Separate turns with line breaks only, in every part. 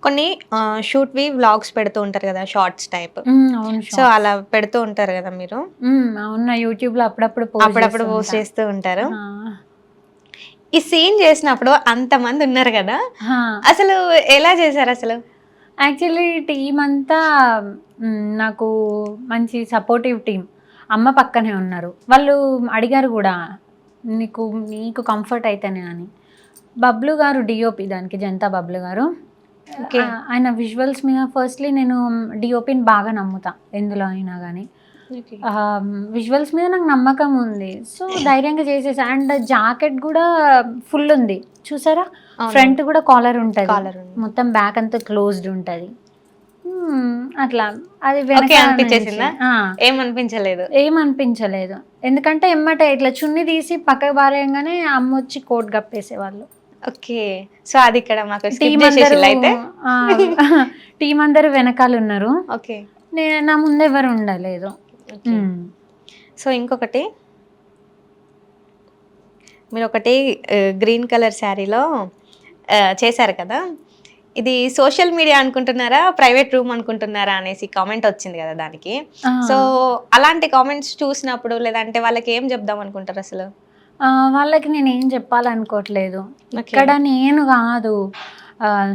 కొన్ని షూట్‌వి వ్లాగ్స్ పెడుతూ ఉంటారు గదా! Shorts type.
అవును.
So,
shorts.
అలా పెడుతూ ఉంటారు గదా మీరు.
అవును. నా యూట్యూబ్‌లో అప్పుడప్పుడు పోస్ట్
అప్పుడప్పుడు
చేస్తూ
పోస్ట్
ఉంటా.
చేస్తూ ఉంటారు.
ఆ!
ఈ సీన్ చేసినప్పుడు అంతమందున్నారు గదా!
ఆ!
అసలు ఎలా చేశారసలు?
యాక్చువల్లీ టీమంతా నాకు మంచి సపోర్టివ్ టీమ్. అమ్మ పక్కనే ఉన్నారు. వాళ్ళు అడిగారు గూడా, "నీకు నీకు కంఫర్ట్ అయితేనే" అని. బబ్లు గారు డీఓపీ దానికి, జంతా బబ్లు గారు.
ఓకే.
ఆయన విజువల్స్ మీద ఫస్ట్‌లీ నేను డీఓపీని బాగా నమ్ముతా ఎందులో అయినా గానీ.
ఓకే.
విజువల్స్ మీద నాకు నమ్మకం ఉంది. సో, ధైర్యంగా చేసేసా. అండ్ జాకెట్ గూడా ఫుల్ ఉంది. చూసారా?
అవునవును.
ఫ్రంట్ గూడా కాలర్ ఉంటది.
కాలర్ ఉంది.
మొత్తం బ్యాక్ అంతా క్లోజ్డ్ ఉంటది. అట్లా అది
ఓకే
వెనకాల నుంచి
అనిపించేసిందా? ఏమనిపించలేదు.
ఏమనిపించలేదు. ఎందుకంటే ఎమ్మటే ఇట్లా చున్నీ తీసి పక్కకు పారేయంగానే అమ్మొచ్చి కోట్ కప్పేసేవాళ్ళు.
ఓకే. సో, అదిక్కడ మాకు స్కిప్
టీమ్ అందరూ
జేసేసిల్లా అయితే?
ఆహ్, టీమ్ అందరూ వెనకాలున్నారు.
ఓకే.
నా ముందెవరు ఉండలేదు.
ఓకే.
హ్మ్.
సో, ఇంకొకటి మీరొకటి గ్రీన్ కలర్ శారీలో చేశారు కదా! ఇది సోషల్ మీడియా అనుకుంటున్నారా? ప్రైవేట్ రూమ్ అనుకుంటున్నారా? అనేసి కామెంట్ వచ్చింది గదా! దానికి.
ఆ!
సో, అలాంటి కామెంట్స్ చూసినప్పుడు లేదంటే వాళ్ళకేం జెప్దాం అనుకుంటారసలు?
వాళ్ళకి నేనేం చెప్పాలనుకోవట్లేదు.
ఓకే.
ఇక్కడ నేను గాదు.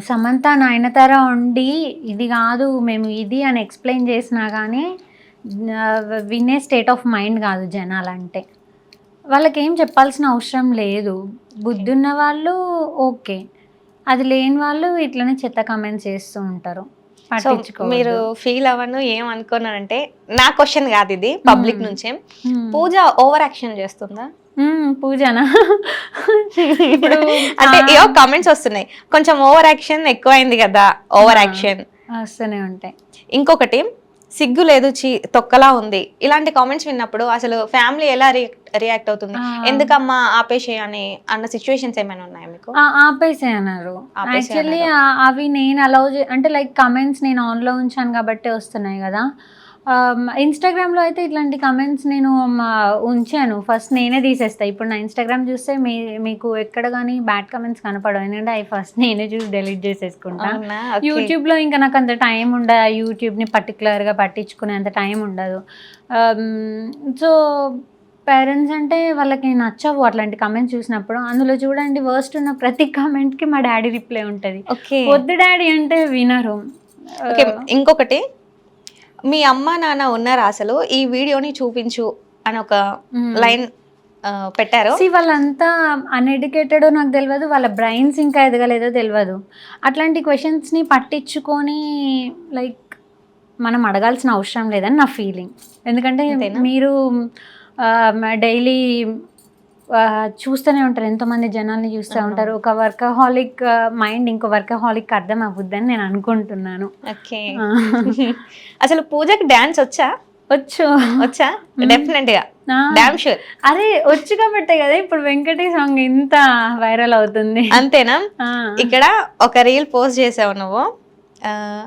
సమంత, నయనతార ఉండి ఇది గాదు మేము ఇది అని ఎక్స్‌ప్లెయిన్ చేసినా గానీ వినే స్టేట్ ఆఫ్ మైండ్ గాదు జనాలంటే. వాళ్ళకేం చెప్పాల్సిన అవసరం లేదు.
ఓకే.
బుద్ధున్న వాళ్ళు ఓకే. అది లేని వాళ్ళు ఇట్లనే చెత్త కామెంట్స్ చేస్తూ ఉంటారు.
సో, మీరు
పట్టించుకోవద్దు.
ఫీల్ అవ్వను ఏమనుకోనంటే నా క్వెషన్ గాదిది
హ్మ్.
పబ్లిక్ నుంచే.
హ్మ్.
పూజ ఓవర్ యాక్షన్ జేస్తుందా?
పూజనా? ఇప్పుడు
అంటే ఏవో కామెంట్స్ వస్తున్నాయి. కొంచెం ఓవర్ యాక్షన్ ఎక్కువైంది గదా!
ఆ!
Over action.
వస్తూనే ఉంటాయి.
ఇంకొకటి సిగ్గు లేదు తొక్కలా ఉంది. ఇలాంటి కామెంట్స్ విన్నప్పుడు అసలు ఫ్యామిలీ ఎలా రియాక్ట్ అవుతుంది?
ఆ!
ఎందుకమ్మా ఆపేసేయి అన్న సిట్యుయేషన్స్ ఏమైనా ఉన్నాయా మీకు?
ఆపేసేయన్నారు.
ఆపేసేయి
యాక్చువల్లీ
అన్నారు.
అవి నేను అలౌ అంటే లైక్ కమెంట్స్ నేను ఆన్‌లో ఉంచాను గాబట్టే వస్తున్నాయి గదా! ఇన్‌స్టాగ్రామ్‌లో అయితే ఇట్లాంటి కమెంట్స్ నేను ఉంచాను. ఫస్ట్ నేనే తీసేస్తా. ఇప్పుడు నా ఇన్‌స్టాగ్రామ్ చూస్తే మీకు ఎక్కడ గాని బ్యాడ్ కమెంట్స్ కనపడవు. ఎందుకంటే అయి ఫస్ట్ నేనే చూసి డిలీట్ చేసేసుకుంటా.
అవునా? ఓకే.
యూట్యూబ్‌లో ఇంకా నాకంత టైం ఉండదు. యూట్యూబ్‌ని పర్టిక్యులర్‌గా పట్టించుకునేంత టైం ఉండదు. ఆహ్, సో పేరెంట్స్ అంటే వాళ్ళకి నచ్చవు అట్లాంటి కామెంట్స్ చూసినప్పుడు. అందులో చూడండి వర్స్ట్ ఉన్న ప్రతి కామెంట్‌కి మా డ్యాడీ రిప్లై ఉంటది.
ఓకే.
వద్దు డ్యాడీ అంటే వినరు.
ఓకే.
ఆహ్,
ఇంకొకటి మీ అమ్మ, నాన్న ఉన్నారా అసలు? ఈ వీడియోని చూపించు అని ఒక
హ్మ్.
లైన్ పెట్టారు.
వాళ్ళంతా అన్‌ఎడ్యుకేటెడో నాకు తెలవదు. వాళ్ళ బ్రెయిన్స్ ఇంకా ఎదగలేదో తెలవదు. అట్లాంటి క్వెషన్స్‌ని పట్టించుకొని లైక్ మనం అడగాల్సిన అవసరం లేదని నా ఫీలింగ్. ఎందుకంటే
అంతేనా?
మీరు డైలీ చూస్తూనే ఉంటారు. ఎంతోమంది జనాల్ని చూస్తా ఉంటారు.
అవునవును.
ఒక వర్కహాలిక్ మైండ్ ఇంకో వర్కహాలిక్‌కి అర్థం అవ్వుద్దని నేను అనుకుంటున్నాను.
ఓకే.
ఆ!
అసలు పూజకి డాన్స్ వచ్చా?
వచ్చు.
వచ్చా?
హ్మ్.
డెఫినెట్‌గా.
ఆ!
Dam sure.
అరే! వచ్చు కాబట్టే గదా! ఇప్పుడు 'వెంకటి' సాంగ్ ఇంత వైరల్ అవుతుంది.
అంతేనా?
ఆ!
ఇక్కడ ఒక రీల్ పోస్ట్ చేసావు నువ్వు. ఆహ్,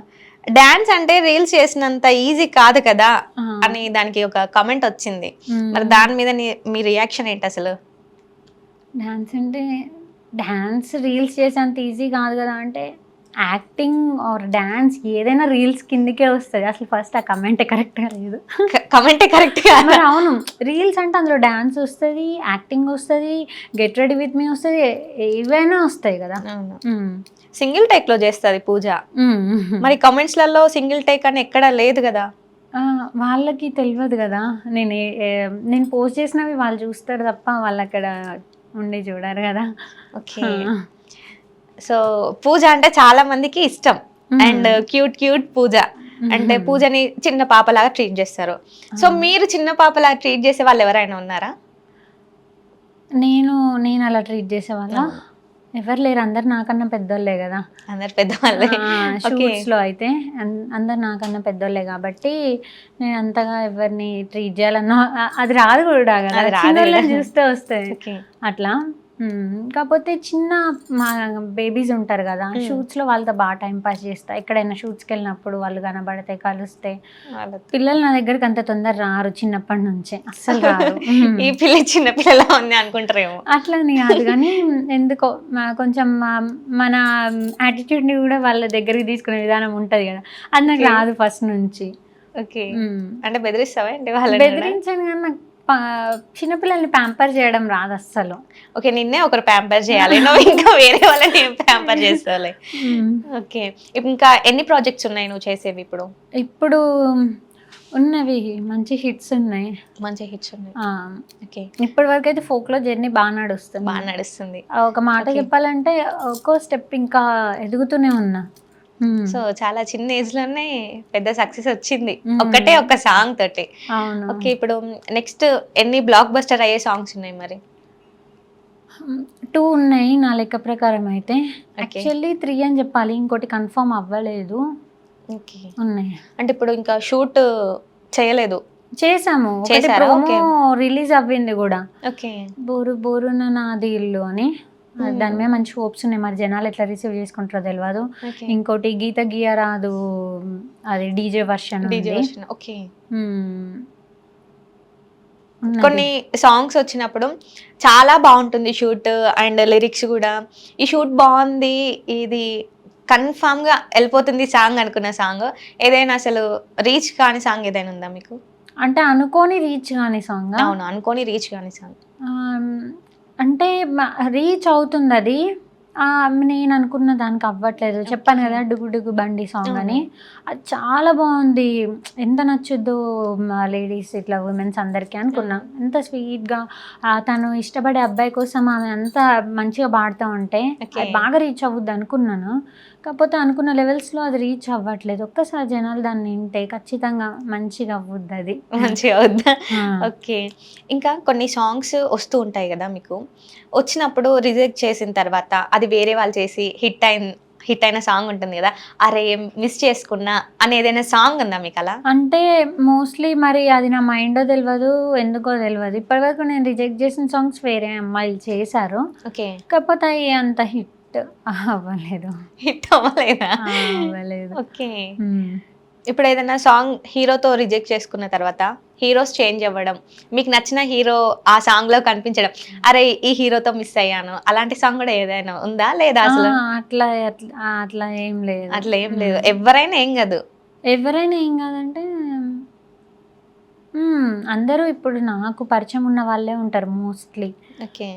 డాన్స్ అంటే రీల్స్ చేసినంత ఈజీ కాదు కదా!
ఆ!
అని దానికి ఒక కామెంట్ వచ్చింది. మరి
హ్మ్.
దాని మీద మీ రియాక్షన్ ఏంటసలు?
డాన్స్ అంటే డాన్స్ రీల్స్ చేసేంత ఈజీ గాదు గదా! అంటే యాక్టింగ్ ఆర్ డాన్స్ ఏదైనా రీల్స్ కిందకే వస్తది. అసలు ఫస్ట్ ఆ కమెంటే కరెక్ట్‌గా లేదు.
కామెంటే కరెక్ట్‌గా
మరి అవును. రీల్స్ అంటే అందులో డాన్స్ ఒస్తది, యాక్టింగ్ ఒస్తది, గెట్ రెడీ విత్ మీ ఒస్తది. ఏవైనా ఒస్తాయి గదా!
అవును.
హ్మ్.
సింగిల్ టేక్‌లో చేస్తది పూజ.
హ్మ్.
మరి కామెంట్స్‌లలో సింగిల్ టేక్ అని ఎక్కడ లేదు గదా!
ఆ! వాళ్ళకి తెలవదు గదా! నేను పోస్ట్ చేసినవి వాళ్ళు చూస్తారు తప్ప వాళ్ళక్కడ ఉండి చూడరు గదా!
ఓకే.
ఆ!
సో, పూజ అంటే చాలా మందికి ఇష్టం. అండ్
హ్మ్.
క్యూట్ పూజ. అంటే
హుహు.
పూజని చిన్న పాపలాగా ట్రీట్ జేస్తారు. సో,
అవును.
మీరు చిన్న పాపలాగా ట్రీట్ జేసే వాళ్ళెవరైనా ఉన్నారా?
నేను నేనలా ట్రీట్ చేసేవాళ్ళా?
అవును.
ఎవరు లేరు. అందరు నాకన్నా పెద్దోళ్ళే గదా!
అందరు పెద్దవాళ్ళే. ఓకే.
షూట్స్‌లో అయితే అందరు నాకన్నా పెద్దోళ్ళే గాబట్టి, నేను అంతగా ఎవరిని ట్రీట్ జేయాలన్నా అది రాదు గూడా గదా!
అది రాదు గూడా.
చిన్నోళ్ళని జూస్తే వస్తది.
ఓకే.
అట్లా. కాకపోతే చిన్న మా బేబీస్ ఉంటారు కదా,
Hmm.
షూట్స్లో వాళ్ళతో బాగా టైం పాస్ చేస్తా. ఎక్కడైనా షూట్స్కి వెళ్ళినప్పుడు వాళ్ళు కనబడితే కలిస్తే.
వాళ్ళతో.
పిల్లలు నా దగ్గరికి అంత తొందర రారు చిన్నప్పటి నుంచే, అస్సలు రారు.
ఈ పిల్ల చిన్న పిల్లలా ఉంది అనుకుంటారేమో.
అట్లని కాదు కానీ ఎందుకో కొంచెం మన యాటిట్యూడ్ని కూడా వాళ్ళ దగ్గరికి తీసుకునే విధానం ఉంటుంది కదా, అది నాకు
Okay.
రాదు ఫస్ట్ నుంచి.
ఓకే.
మ్మ్.
అంటే బెదిరిస్తావా ఏంటి వాళ్ళని?
బెదిరించాను కానీ నాకు చిన్నపిల్లల్ని ప్యాంపర్ చేయడం రాదు అస్సలు.
ఓకే, నిన్నే ఒకరు ప్యాంపర్ చేయాలి, నువ్వు ఇంకా వేరే వాళ్ళని ప్యాంపర్ చేస్తావులే. ఓకే, ఇంకా ఎన్ని ప్రాజెక్ట్స్ ఉన్నాయి నువ్వు చేసేవి ఇప్పుడు?
ఇప్పుడు ఉన్నవి మంచి హిట్స్ ఉన్నాయి.
మంచి హిట్స్ ఉన్నాయి. ఓకే,
ఇప్పటి వరకు అయితే ఫోక్లో జర్నీ బాగా నడుస్తుంది.
బాగా నడుస్తుంది.
ఒక మాట
Okay.
చెప్పాలంటే ఒక్కో స్టెప్ ఇంకా ఎదుగుతూనే ఉన్నా.
సో చాలా చిన్న ఏజ్ లోనే పెద్ద సక్సెస్ వచ్చింది,
Hmm.
ఒక్కటే ఒక సాంగ్ తోటి.
అవును.
ఓకే, ఇప్పుడు నెక్స్ట్ ఎన్ని బ్లాక్ బస్టర్ అయ్యే సాంగ్స్ ఉన్నాయి మరి?
2 ఉన్నాయి నా లెక్క ప్రకారం అయితే.
Okay.
యాక్చువల్లీ 3 అని చెప్పాలి, ఇంకోటి కన్ఫర్మ్ అవ్వలేదు.
ఓకే,
ఉన్నాయి.
అంటే ఇప్పుడు ఇంకా షూట్ చేయలేదు?
చేసాము,
చేశారా? Okay.
రిలీజ్ అవ్వింది కూడా,
ఓకే.
బోరు బోరున నాది ఇల్లు అని. దాని మీద మంచి హోప్స్ ఉన్నాయి, మరి జనాలు ఎట్లా రిసీవ్ చేసుకుంటారో తెలియదు.
ఓకే,
ఇంకోటి గీత గీయరాదు, అది DJ version.
DJ version. Okay,
ఉన్నది.
కొన్ని సాంగ్స్ వచ్చినప్పుడు చాలా బాగుంటుంది షూట్ అండ్ లిరిక్స్ కూడా. ఈ షూట్ బాగుంది, ఇది కన్ఫామ్ గా వెళ్ళిపోతుంది సాంగ్ అనుకున్న సాంగ్ ఏదైనా, అసలు రీచ్ కాని సాంగ్ ఏదైనా ఉందా మీకు?
అంటే అనుకోని రీచ్ కాని సాంగ్.
అవును, అనుకోని రీచ్ కాని సాంగ్.
అంటే రీచ్ అవుతుంది అది, నేను అనుకున్న దానికి అవ్వట్లేదు. చెప్పాను కదా డుగు డుగు బండి సాంగ్ అని, అది చాలా బాగుంది. ఎంత నచ్చుద్దో లేడీస్ ఇట్లా ఉమెన్స్ అందరికీ అనుకున్నా. ఎంత స్వీట్గా తను ఇష్టపడే అబ్బాయి కోసం ఆమె అంత మంచిగా పాడుతూ ఉంటే
Okay.
అది బాగా రీచ్ అవ్వద్దు అనుకున్నాను. కాకపోతే అనుకున్న లెవెల్స్లో అది రీచ్ అవ్వట్లేదు. ఒక్కసారి జనాలు దాన్ని వింటే ఖచ్చితంగా మంచిగా అవ్వద్దు అది.
మంచిగా వద్దా?
ఆ.
ఓకే, ఇంకా కొన్ని సాంగ్స్ వస్తూ ఉంటాయి కదా మీకు, వచ్చినప్పుడు రిజెక్ట్ చేసిన తర్వాత అది వేరే వాళ్ళు చేసి హిట్ అయిన సాంగ్ ఉంటుంది కదా, అరే మిస్ చేసుకున్నా అని ఏదైనా సాంగ్ ఉందా మీకు అలా?
అంటే మోస్ట్లీ మరి అది నా మైండో తెలియదు, ఎందుకో తెలియదు. ఇప్పటివరకు నేను రిజెక్ట్ చేసిన సాంగ్స్ వేరే అమ్మాయిలు చేశారు,
ఓకే,
కాకపోతే అవి అంత హిట్ అవ్వలేదు.
హిట్ అవ్వలేదా?
అవ్వలేదు.
ఓకే, ఇప్పుడు ఏదైనా సాంగ్ హీరోతో రిజెక్ట్ చేసుకున్న తర్వాత హీరోస్ చేంజ్ అవ్వడం, మీకు నచ్చిన హీరో ఆ సాంగ్ లో కనిపించడం, అరే ఈ హీరోతో మిస్ అయ్యాను, అలాంటి సాంగ్ కూడా ఏదైనా ఉందా లేదా అసలు?
అట్లా అట్లా అట్లా ఏం లేదు.
అట్లా ఏం లేదు, ఎవరైనా ఏం కాదు.
ఎవరైనా ఏం కాదంటే అందరూ ఇప్పుడు నాకు పరిచయం ఉన్న వాళ్ళే ఉంటారు మోస్ట్లీ.
ఓకే,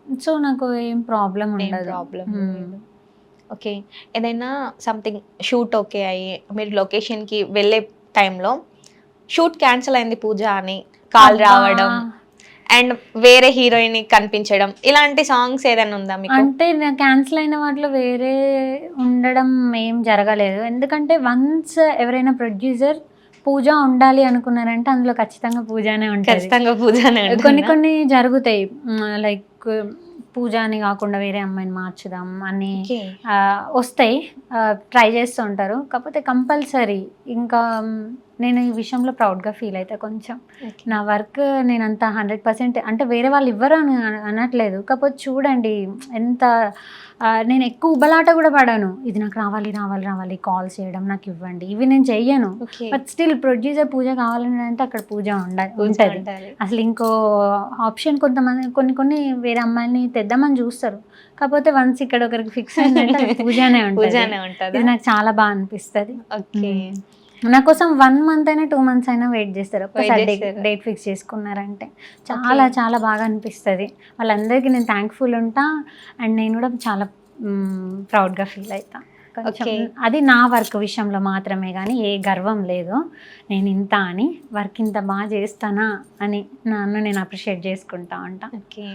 సో నాకు ఏం ప్రాబ్లం
ఏం
ఉండదు.
ప్రాబ్లం లేదు. ఓకే, ఏదైనా సంథింగ్ షూట్ ఓకే అయ్యి మీరు లొకేషన్కి వెళ్ళే టైంలో షూట్ క్యాన్సిల్ అయింది పూజ అని కాల్ రావడం అండ్ వేరే హీరోయిన్ కనిపించడం, ఇలాంటి సాంగ్స్ ఏదైనా ఉందా మీకు?
అంటే క్యాన్సిల్ అయిన వాటిలో వేరే ఉండడం ఏం జరగలేదు. ఎందుకంటే వన్స్ ఎవరైనా ప్రొడ్యూసర్ పూజ ఉండాలి అనుకున్నారంటే అందులో ఖచ్చితంగా పూజనే ఉంటుంది.
ఖచ్చితంగా పూజనే
కొన్ని కొన్ని జరుగుతాయి, లైక్ పూజ అని కాకుండా వేరే అమ్మాయిని మార్చుదాం అని వస్తాయి, ట్రై చేస్తూ ఉంటారు. కాకపోతే కంపల్సరీ ఇంకా నేను ఈ విషయంలో ప్రౌడ్గా ఫీల్ అవుతా కొంచెం. నా వర్క్ నేను అంత 100% అంటే వేరే వాళ్ళు ఇవ్వరు అని అనట్లేదు, కాకపోతే చూడండి ఎంత నేను ఎక్కువ ఉబలాట కూడా పడాను, ఇది నాకు రావాలి రావాలి రావాలి, కాల్స్ చేయడం నాకు ఇవ్వండి, ఇవి నేను చెయ్యను. బట్ స్టిల్ ప్రొడ్యూసర్ పూజ కావాలని అంటే అక్కడ పూజ ఉంటుంది. అసలు ఇంకో ఆప్షన్ కొంతమంది కొన్ని వేరే అమ్మాయిని తెద్దామని చూస్తారు, కాకపోతే వన్స్ ఇక్కడ ఒకరికి ఫిక్స్ అయిందంటే పూజనే ఉంటుంది. ఇది నాకు చాలా బాగా అనిపిస్తుంది.
ఓకే,
నా కోసం 1 month అయినా 2 months అయినా వెయిట్ చేస్తారు, ఒకసారి డేట్ ఫిక్స్ చేసుకున్నారంటే చాలా చాలా బాగా అనిపిస్తుంది. వాళ్ళందరికీ నేను థ్యాంక్ఫుల్ ఉంటా అండ్ నేను కూడా చాలా ప్రౌడ్గా ఫీల్ అవుతా కొంచెం. అది నా వర్క్ విషయంలో మాత్రమే కానీ ఏ గర్వం లేదు, నేను ఇంత అని వర్క్ ఇంత బాగా చేస్తానా అని నన్ను నేను అప్రిషియేట్ చేసుకుంటా ఉంటా.
ఓకే,